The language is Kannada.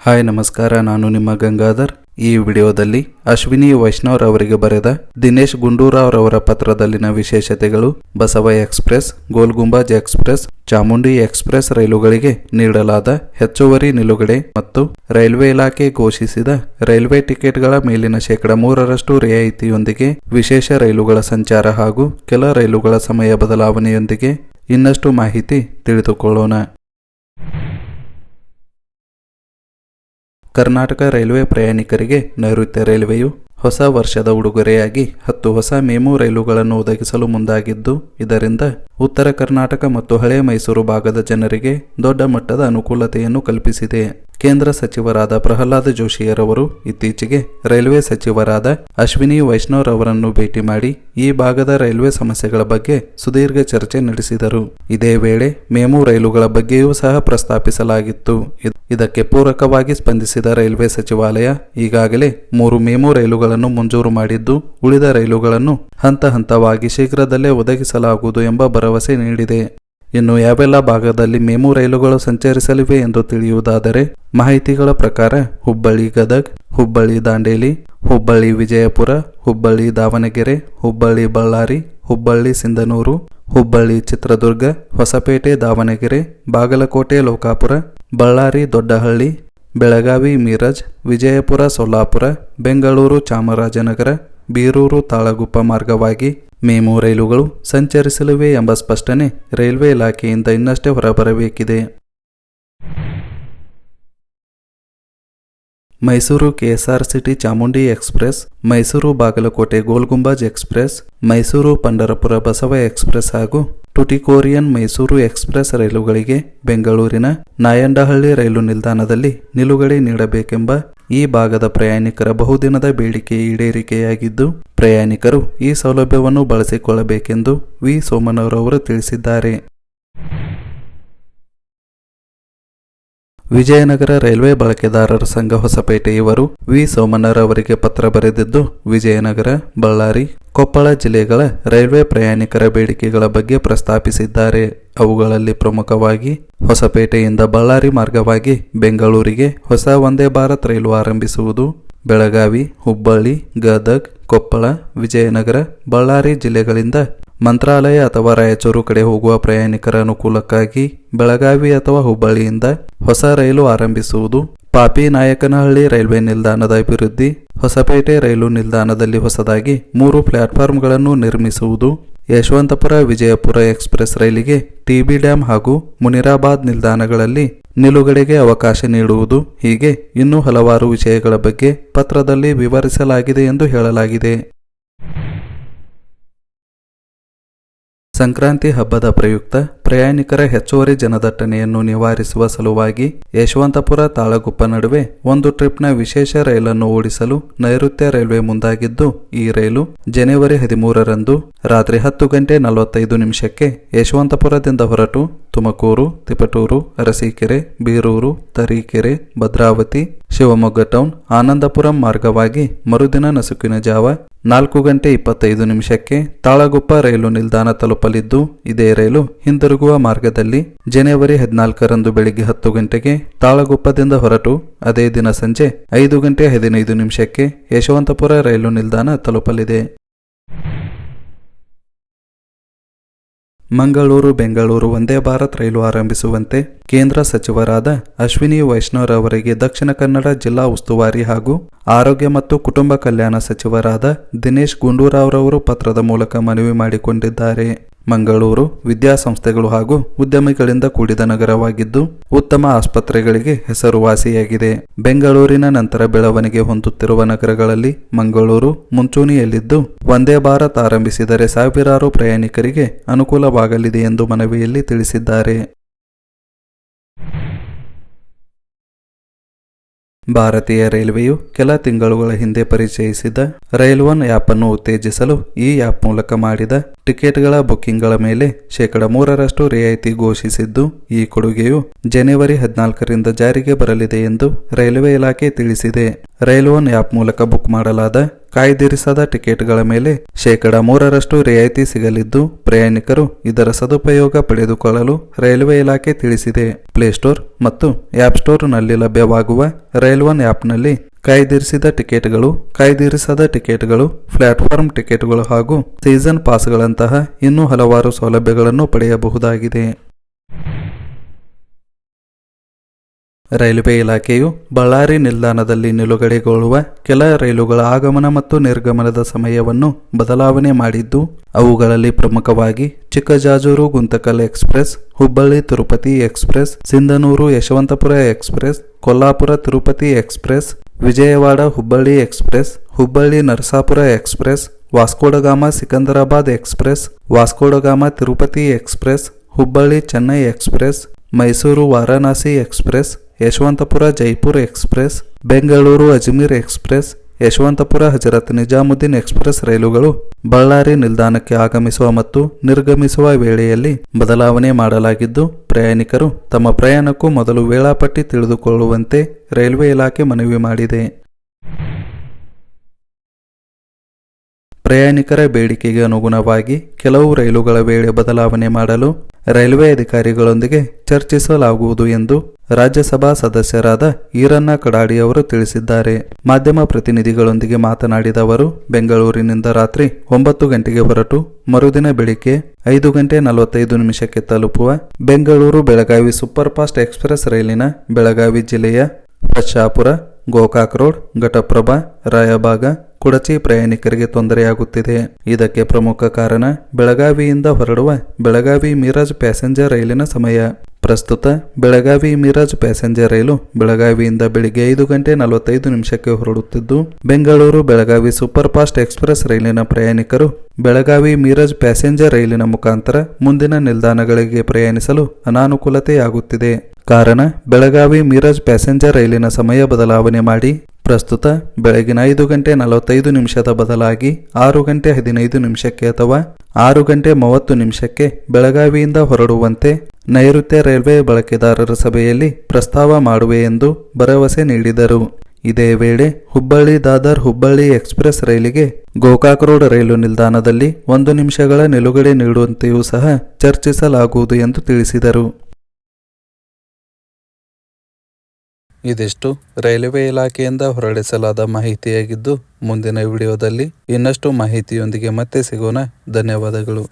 ಹಾಯ್ ನಮಸ್ಕಾರ, ನಾನು ನಿಮ್ಮ ಗಂಗಾಧರ್. ಈ ವಿಡಿಯೋದಲ್ಲಿ ಅಶ್ವಿನಿ ವೈಷ್ಣವ್ ಅವರಿಗೆ ಬರೆದ ದಿನೇಶ್ ಗುಂಡೂರಾವ್ ಅವರ ಪತ್ರದಲ್ಲಿನ ವಿಶೇಷತೆಗಳು, ಬಸವ ಎಕ್ಸ್ಪ್ರೆಸ್, ಗೋಲ್ ಗುಂಬಾಜ್ ಎಕ್ಸ್ಪ್ರೆಸ್, ಚಾಮುಂಡಿ ಎಕ್ಸ್ಪ್ರೆಸ್ ರೈಲುಗಳಿಗೆ ನೀಡಲಾದ ಹೆಚ್ಚುವರಿ ನಿಲುಗಡೆ ಮತ್ತು ರೈಲ್ವೆ ಇಲಾಖೆ ಘೋಷಿಸಿದ ರೈಲ್ವೆ ಟಿಕೆಟ್ಗಳ ಮೇಲಿನ 3% ರಿಯಾಯಿತಿಯೊಂದಿಗೆ ವಿಶೇಷ ರೈಲುಗಳ ಸಂಚಾರ ಹಾಗೂ ಕೆಲ ರೈಲುಗಳ ಸಮಯ ಬದಲಾವಣೆಯೊಂದಿಗೆ ಇನ್ನಷ್ಟು ಮಾಹಿತಿ ತಿಳಿದುಕೊಳ್ಳೋಣ. ಕರ್ನಾಟಕ ರೈಲ್ವೆ ಪ್ರಯಾಣಿಕರಿಗೆ ನೈಋತ್ಯ ರೈಲ್ವೆಯು ಹೊಸ ವರ್ಷದ ಉಡುಗೊರೆಯಾಗಿ 10 ಹೊಸ ಮೆಮು ರೈಲುಗಳನ್ನು ಒದಗಿಸಲು ಮುಂದಾಗಿದ್ದು, ಇದರಿಂದ ಉತ್ತರ ಕರ್ನಾಟಕ ಮತ್ತು ಹಳೆ ಮೈಸೂರು ಭಾಗದ ಜನರಿಗೆ ದೊಡ್ಡ ಮಟ್ಟದ ಅನುಕೂಲತೆಯನ್ನು ಕಲ್ಪಿಸಿದೆ. ಕೇಂದ್ರ ಸಚಿವರಾದ ಪ್ರಹ್ಲಾದ್ ಜೋಶಿಯರವರು ಇತ್ತೀಚೆಗೆ ರೈಲ್ವೆ ಸಚಿವರಾದ ಅಶ್ವಿನಿ ವೈಷ್ಣವ್ ಅವರನ್ನು ಭೇಟಿ ಮಾಡಿ ಈ ಭಾಗದ ರೈಲ್ವೆ ಸಮಸ್ಯೆಗಳ ಬಗ್ಗೆ ಸುದೀರ್ಘ ಚರ್ಚೆ ನಡೆಸಿದರು. ಇದೇ ವೇಳೆ ಮೆಮು ರೈಲುಗಳ ಬಗ್ಗೆಯೂ ಸಹ ಪ್ರಸ್ತಾಪಿಸಲಾಗಿತ್ತು. ಇದಕ್ಕೆ ಪೂರಕವಾಗಿ ಸ್ಪಂದಿಸಿದ ರೈಲ್ವೆ ಸಚಿವಾಲಯ ಈಗಾಗಲೇ 3 ಮೆಮು ರೈಲುಗಳನ್ನು ಮಂಜೂರು ಮಾಡಿದ್ದು, ಉಳಿದ ರೈಲುಗಳನ್ನು ಹಂತ ಹಂತವಾಗಿ ಶೀಘ್ರದಲ್ಲೇ ಒದಗಿಸಲಾಗುವುದು ಎಂಬ ಭರವಸೆ ನೀಡಿದೆ. ಇನ್ನು ಯಾವೆಲ್ಲ ಭಾಗದಲ್ಲಿ ಮೆಮು ರೈಲುಗಳು ಸಂಚರಿಸಲಿವೆ ಎಂದು ತಿಳಿಯುವುದಾದರೆ, ಮಾಹಿತಿಗಳ ಪ್ರಕಾರ ಹುಬ್ಬಳ್ಳಿ ಗದಗ್, ಹುಬ್ಬಳ್ಳಿ ದಾಂಡೇಲಿ, ಹುಬ್ಬಳ್ಳಿ ವಿಜಯಪುರ, ಹುಬ್ಬಳ್ಳಿ ದಾವಣಗೆರೆ, ಹುಬ್ಬಳ್ಳಿ ಬಳ್ಳಾರಿ, ಹುಬ್ಬಳ್ಳಿ ಸಿಂಧನೂರು, ಹುಬ್ಬಳ್ಳಿ ಚಿತ್ರದುರ್ಗ, ಹೊಸಪೇಟೆ ದಾವಣಗೆರೆ, ಬಾಗಲಕೋಟೆ ಲೋಕಾಪುರ, ಬಳ್ಳಾರಿ ದೊಡ್ಡಹಳ್ಳಿ, ಬೆಳಗಾವಿ ಮೀರಜ್, ವಿಜಯಪುರ ಸೊಲ್ಲಾಪುರ, ಬೆಂಗಳೂರು ಚಾಮರಾಜನಗರ, ಬೀರೂರು ತಾಳಗುಪ್ಪ ಮಾರ್ಗವಾಗಿ ಮೆಮು ರೈಲುಗಳು ಸಂಚರಿಸಲಿವೆ ಎಂಬ ಸ್ಪಷ್ಟನೆ ರೈಲ್ವೆ ಇಲಾಖೆಯಿಂದ ಇನ್ನಷ್ಟೇ ಹೊರಬರಬೇಕಿದೆ. ಮೈಸೂರು ಕೆಎಸ್ಆರ್ಸಿಟಿ ಚಾಮುಂಡಿ ಎಕ್ಸ್ಪ್ರೆಸ್, ಮೈಸೂರು ಬಾಗಲಕೋಟೆ ಗೋಲ್ ಗುಂಬಾಜ್ ಎಕ್ಸ್ಪ್ರೆಸ್, ಮೈಸೂರು ಪಂಢರಪುರ ಬಸವ ಎಕ್ಸ್ಪ್ರೆಸ್ ಹಾಗೂ ಟುಟಿಕೋರಿಯನ್ ಮೈಸೂರು ಎಕ್ಸ್ಪ್ರೆಸ್ ರೈಲುಗಳಿಗೆ ಬೆಂಗಳೂರಿನ ನಾಯಂಡಹಳ್ಳಿ ರೈಲು ನಿಲ್ದಾಣದಲ್ಲಿ ನಿಲುಗಡೆ ನೀಡಬೇಕೆಂಬ ಈ ಭಾಗದ ಪ್ರಯಾಣಿಕರ ಬಹುದಿನದ ಬೇಡಿಕೆ ಈಡೇರಿಕೆಯಾಗಿದ್ದು, ಪ್ರಯಾಣಿಕರು ಈ ಸೌಲಭ್ಯವನ್ನು ಬಳಸಿಕೊಳ್ಳಬೇಕೆಂದು ವಿ ಸೋಮಣ್ಣರವರು ತಿಳಿಸಿದ್ದಾರೆ. ವಿಜಯನಗರ ರೈಲ್ವೆ ಬಳಕೆದಾರರ ಸಂಘ ಹೊಸಪೇಟೆ ಇವರು ವಿ ಸೋಮಣ್ಣರವರಿಗೆ ಪತ್ರ ಬರೆದಿದ್ದು, ವಿಜಯನಗರ, ಬಳ್ಳಾರಿ, ಕೊಪ್ಪಳ ಜಿಲ್ಲೆಗಳ ರೈಲ್ವೆ ಪ್ರಯಾಣಿಕರ ಬೇಡಿಕೆಗಳ ಬಗ್ಗೆ ಪ್ರಸ್ತಾಪಿಸಿದ್ದಾರೆ. ಅವುಗಳಲ್ಲಿ ಪ್ರಮುಖವಾಗಿ ಹೊಸಪೇಟೆಯಿಂದ ಬಳ್ಳಾರಿ ಮಾರ್ಗವಾಗಿ ಬೆಂಗಳೂರಿಗೆ ಹೊಸ ವಂದೇ ಭಾರತ್ ರೈಲು ಆರಂಭಿಸುವುದು, ಬೆಳಗಾವಿ, ಹುಬ್ಬಳ್ಳಿ, ಗದಗ್, ಕೊಪ್ಪಳ, ವಿಜಯನಗರ, ಬಳ್ಳಾರಿ ಜಿಲ್ಲೆಗಳಿಂದ ಮಂತ್ರಾಲಯ ಅಥವಾ ರಾಯಚೂರು ಕಡೆ ಹೋಗುವ ಪ್ರಯಾಣಿಕರ ಅನುಕೂಲಕ್ಕಾಗಿ ಬೆಳಗಾವಿ ಅಥವಾ ಹುಬ್ಬಳ್ಳಿಯಿಂದ ಹೊಸ ರೈಲು ಆರಂಭಿಸುವುದು, ಪಾಪಿ ನಾಯಕನಹಳ್ಳಿ ರೈಲ್ವೆ ನಿಲ್ದಾಣದ ಅಭಿವೃದ್ಧಿ, ಹೊಸಪೇಟೆ ರೈಲು ನಿಲ್ದಾಣದಲ್ಲಿ ಹೊಸದಾಗಿ 3 ಪ್ಲಾಟ್ಫಾರ್ಮ್ಗಳನ್ನು ನಿರ್ಮಿಸುವುದು, ಯಶವಂತಪುರ ವಿಜಯಪುರ ಎಕ್ಸ್ಪ್ರೆಸ್ ರೈಲಿಗೆ ಟಿಬಿ ಡ್ಯಾಂ ಹಾಗೂ ಮುನಿರಾಬಾದ್ ನಿಲ್ದಾಣಗಳಲ್ಲಿ ನಿಲುಗಡೆಗೆ ಅವಕಾಶ ನೀಡುವುದು, ಹೀಗೆ ಇನ್ನೂ ಹಲವಾರು ವಿಷಯಗಳ ಬಗ್ಗೆ ಪತ್ರದಲ್ಲಿ ವಿವರಿಸಲಾಗಿದೆ ಎಂದು ಹೇಳಲಾಗಿದೆ. ಸಂಕ್ರಾಂತಿ ಹಬ್ಬದ ಪ್ರಯುಕ್ತ ಪ್ರಯಾಣಿಕರ ಹೆಚ್ಚುವರಿ ಜನದಟ್ಟಣೆಯನ್ನು ನಿವಾರಿಸುವ ಸಲುವಾಗಿ ಯಶವಂತಪುರ ತಾಳಗುಪ್ಪ ನಡುವೆ ಒಂದು ಟ್ರಿಪ್ನ ವಿಶೇಷ ರೈಲನ್ನು ಓಡಿಸಲು ನೈಋತ್ಯ ರೈಲ್ವೆ ಮುಂದಾಗಿದ್ದು, ಈ ರೈಲು ಜನವರಿ 13ರಂದು ರಾತ್ರಿ 10:45 ಯಶವಂತಪುರದಿಂದ ಹೊರಟು ತುಮಕೂರು, ತಿಪಟೂರು, ಅರಸೀಕೆರೆ, ಬೀರೂರು, ತರೀಕೆರೆ, ಭದ್ರಾವತಿ, ಶಿವಮೊಗ್ಗ ಟೌನ್, ಆನಂದಪುರಂ ಮಾರ್ಗವಾಗಿ ಮರುದಿನ ನಸುಕಿನ ಜಾವ 4:25 ತಾಳಗುಪ್ಪ ರೈಲು ನಿಲ್ದಾಣ ತಲುಪಲಿದ್ದು, ಇದೇ ರೈಲು ಹಿಂದಿರುಗುವ ಮಾರ್ಗದಲ್ಲಿ ಜನವರಿ 14ರಂದು ಬೆಳಿಗ್ಗೆ 10 ಗಂಟೆಗೆ ತಾಳಗುಪ್ಪದಿಂದ ಹೊರಟು ಅದೇ ದಿನ ಸಂಜೆ 5:15 ಯಶವಂತಪುರ ರೈಲು ನಿಲ್ದಾಣ ತಲುಪಲಿದೆ. ಮಂಗಳೂರು ಬೆಂಗಳೂರು ವಂದೇ ಭಾರತ್ ರೈಲು ಆರಂಭಿಸುವಂತೆ ಕೇಂದ್ರ ಸಚಿವರಾದ ಅಶ್ವಿನಿ ವೈಷ್ಣವ್ ಅವರಿಗೆ ದಕ್ಷಿಣ ಕನ್ನಡ ಜಿಲ್ಲಾ ಉಸ್ತುವಾರಿ ಹಾಗೂ ಆರೋಗ್ಯ ಮತ್ತು ಕುಟುಂಬ ಕಲ್ಯಾಣ ಸಚಿವರಾದ ದಿನೇಶ್ ಗುಂಡೂರಾವ್ ಅವರು ಪತ್ರದ ಮೂಲಕ ಮನವಿ ಮಾಡಿಕೊಂಡಿದ್ದಾರೆ. ಮಂಗಳೂರು ವಿದ್ಯಾಸಂಸ್ಥೆಗಳು ಹಾಗೂ ಉದ್ಯಮಿಗಳಿಂದ ಕೂಡಿದ ನಗರವಾಗಿದ್ದು, ಉತ್ತಮ ಆಸ್ಪತ್ರೆಗಳಿಗೆ ಹೆಸರುವಾಸಿಯಾಗಿದೆ. ಬೆಂಗಳೂರಿನ ನಂತರ ಬೆಳವಣಿಗೆ ಹೊಂದುತ್ತಿರುವ ನಗರಗಳಲ್ಲಿ ಮಂಗಳೂರು ಮುಂಚೂಣಿಯಲ್ಲಿದ್ದು, ವಂದೇ ಭಾರತ್ ಆರಂಭಿಸಿದರೆ ಸಾವಿರಾರು ಪ್ರಯಾಣಿಕರಿಗೆ ಅನುಕೂಲವಾಗಲಿದೆ ಎಂದು ಮನವಿಯಲ್ಲಿ ತಿಳಿಸಿದ್ದಾರೆ. ಭಾರತೀಯ ರೈಲ್ವೆಯು ಕೆಲ ತಿಂಗಳುಗಳ ಹಿಂದೆ ಪರಿಚಯಿಸಿದ ರೈಲ್ ಒನ್ ಆ್ಯಪ್ ಅನ್ನು ಉತ್ತೇಜಿಸಲು ಈ ಆ್ಯಪ್ ಮೂಲಕ ಮಾಡಿದ ಟಿಕೆಟ್ಗಳ ಬುಕ್ಕಿಂಗ್ಗಳ ಮೇಲೆ 3% ರಿಯಾಯಿತಿ ಘೋಷಿಸಿದ್ದು, ಈ ಕೊಡುಗೆಯು ಜನವರಿ 14ರಿಂದ ಜಾರಿಗೆ ಬರಲಿದೆ ಎಂದು ರೈಲ್ವೆ ಇಲಾಖೆ ತಿಳಿಸಿದೆ. ರೈಲ್ ಒನ್ ಆ್ಯಪ್ ಮೂಲಕ ಬುಕ್ ಮಾಡಲಾದ ಕಾಯ್ದಿರಿಸದ ಟಿಕೆಟ್ಗಳ ಮೇಲೆ 3% ರಿಯಾಯಿತಿ ಸಿಗಲಿದ್ದು ಪ್ರಯಾಣಿಕರು ಇದರ ಸದುಪಯೋಗ ಪಡೆದುಕೊಳ್ಳಲು ರೈಲ್ವೆ ಇಲಾಖೆ ತಿಳಿಸಿದೆ. ಪ್ಲೇಸ್ಟೋರ್ ಮತ್ತು ಆಪ್ ಸ್ಟೋರ್ನಲ್ಲಿ ಲಭ್ಯವಾಗುವ ರೈಲ್ ಒನ್ ಆಪ್ನಲ್ಲಿ ಕಾಯ್ದಿರಿಸಿದ ಟಿಕೆಟ್ಗಳು, ಕಾಯ್ದಿರಿಸದ ಟಿಕೆಟ್ಗಳು, ಪ್ಲಾಟ್ಫಾರ್ಮ್ ಟಿಕೆಟ್ಗಳು ಹಾಗೂ ಸೀಸನ್ ಪಾಸ್ಗಳಂತಹ ಇನ್ನೂ ಹಲವಾರು ಸೌಲಭ್ಯಗಳನ್ನು ಪಡೆಯಬಹುದಾಗಿದೆ. ರೈಲ್ವೆ ಇಲಾಖೆಯು ಬಳ್ಳಾರಿ ನಿಲ್ದಾಣದಲ್ಲಿ ನಿಲುಗಡೆಗೊಳ್ಳುವ ಕೆಲ ರೈಲುಗಳ ಆಗಮನ ಮತ್ತು ನಿರ್ಗಮನದ ಸಮಯವನ್ನು ಬದಲಾವಣೆ ಮಾಡಿದ್ದು, ಅವುಗಳಲ್ಲಿ ಪ್ರಮುಖವಾಗಿ Chikkajajur Guntakal express, Hubballi Tirupati express, Sindhanur Yeshwantpur express, Kolhapur Tirupati express, Vijayawada Hubballi express, Hubballi Narasapur express, Vasco da Gama Secunderabad express, Vasco da Gama Tirupati express, Hubballi Chennai express, Mysuru Varanasi express, Yeshwantpur Jaipur express, Bengaluru Ajmer express, Yeshwantpur Hazrat Nizamuddin express ರೈಲುಗಳು ಬಳ್ಳಾರಿ ನಿಲ್ದಾಣಕ್ಕೆ ಆಗಮಿಸುವ ಮತ್ತು ನಿರ್ಗಮಿಸುವ ವೇಳೆಯಲ್ಲಿ ಬದಲಾವಣೆ ಮಾಡಲಾಗಿದ್ದು, ಪ್ರಯಾಣಿಕರು ತಮ್ಮ ಪ್ರಯಾಣಕ್ಕೂ ಮೊದಲು ವೇಳಾಪಟ್ಟಿ ತಿಳಿದುಕೊಳ್ಳುವಂತೆ ರೈಲ್ವೆ ಇಲಾಖೆ ಮನವಿ ಮಾಡಿದೆ. ಪ್ರಯಾಣಿಕರ ಬೇಡಿಕೆಗೆ ಅನುಗುಣವಾಗಿ ಕೆಲವು ರೈಲುಗಳ ವೇಳೆ ಬದಲಾವಣೆ ಮಾಡಲು ರೈಲ್ವೆ ಅಧಿಕಾರಿಗಳೊಂದಿಗೆ ಚರ್ಚಿಸಲಾಗುವುದು ಎಂದು ರಾಜ್ಯಸಭಾ ಸದಸ್ಯರಾದ ಈರಣ್ಣ ಕಡಾಡಿ ಅವರು ತಿಳಿಸಿದ್ದಾರೆ. ಮಾಧ್ಯಮ ಪ್ರತಿನಿಧಿಗಳೊಂದಿಗೆ ಮಾತನಾಡಿದ ಅವರು, ಬೆಂಗಳೂರಿನಿಂದ ರಾತ್ರಿ 9 ಗಂಟೆಗೆ ಹೊರಟು ಮರುದಿನ ಬೆಳಿಗ್ಗೆ 5:45 ತಲುಪುವ Bengaluru Belagavi super fast express ರೈಲಿನ ಬೆಳಗಾವಿ ಜಿಲ್ಲೆಯ ಪಚ್ಚಾಪುರ, ಗೋಕಾಕ್ ರೋಡ್, ಘಟಪ್ರಭಾ, ರಾಯಬಾಗ, ಕುಡಚಿ ಪ್ರಯಾಣಿಕರಿಗೆ ತೊಂದರೆಯಾಗುತ್ತಿದೆ. ಇದಕ್ಕೆ ಪ್ರಮುಖ ಕಾರಣ ಬೆಳಗಾವಿಯಿಂದ ಹೊರಡುವ ಬೆಳಗಾವಿ ಮಿರಾಜ್ ಪ್ಯಾಸೆಂಜರ್ ರೈಲಿನ ಸಮಯ. ಪ್ರಸ್ತುತ ಬೆಳಗಾವಿ ಮಿರಾಜ್ ಪ್ಯಾಸೆಂಜರ್ ರೈಲು ಬೆಳಗಾವಿಯಿಂದ ಬೆಳಿಗ್ಗೆ 5:45 ಹೊರಡುತ್ತಿದ್ದು, Bengaluru Belagavi super fast express ರೈಲಿನ ಪ್ರಯಾಣಿಕರು ಬೆಳಗಾವಿ ಮಿರಾಜ್ ಪ್ಯಾಸೆಂಜರ್ ರೈಲಿನ ಮುಖಾಂತರ ಮುಂದಿನ ನಿಲ್ದಾಣಗಳಿಗೆ ಪ್ರಯಾಣಿಸಲು ಅನಾನುಕೂಲತೆಯಾಗುತ್ತಿದೆ. ಕಾರಣ ಬೆಳಗಾವಿ ಮಿರಾಜ್ ಪ್ಯಾಸೆಂಜರ್ ರೈಲಿನ ಸಮಯ ಬದಲಾವಣೆ ಮಾಡಿ ಪ್ರಸ್ತುತ ಬೆಳಗಿನ 5:45 ಬದಲಾಗಿ 6:15 ಅಥವಾ 6:30 ಬೆಳಗಾವಿಯಿಂದ ಹೊರಡುವಂತೆ ನೈಋತ್ಯ ರೈಲ್ವೆ ಬಳಕೆದಾರರ ಸಭೆಯಲ್ಲಿ ಪ್ರಸ್ತಾವ ಮಾಡುವೆ ಎಂದು ಭರವಸೆ ನೀಡಿದರು. ಇದೇ ವೇಳೆ ಹುಬ್ಬಳ್ಳಿ ದಾದರ್ ಹುಬ್ಬಳ್ಳಿ ಎಕ್ಸ್ಪ್ರೆಸ್ ರೈಲಿಗೆ ಗೋಕಾಕ್ ರೋಡ್ ರೈಲು ನಿಲ್ದಾಣದಲ್ಲಿ 1 ನಿಮಿಷಗಳ ನಿಲುಗಡೆ ನೀಡುವಂತೆಯೂ ಸಹ ಚರ್ಚಿಸಲಾಗುವುದು ಎಂದು ತಿಳಿಸಿದರು. ಇದಿಷ್ಟು ರೈಲ್ವೆ ಇಲಾಖೆಯಿಂದ ಹೊರಡಿಸಲಾದ ಮಾಹಿತಿಯಾಗಿದ್ದು, ಮುಂದಿನ ವಿಡಿಯೋದಲ್ಲಿ ಇನ್ನಷ್ಟು ಮಾಹಿತಿಯೊಂದಿಗೆ ಮತ್ತೆ ಸಿಗೋಣ. ಧನ್ಯವಾದಗಳು.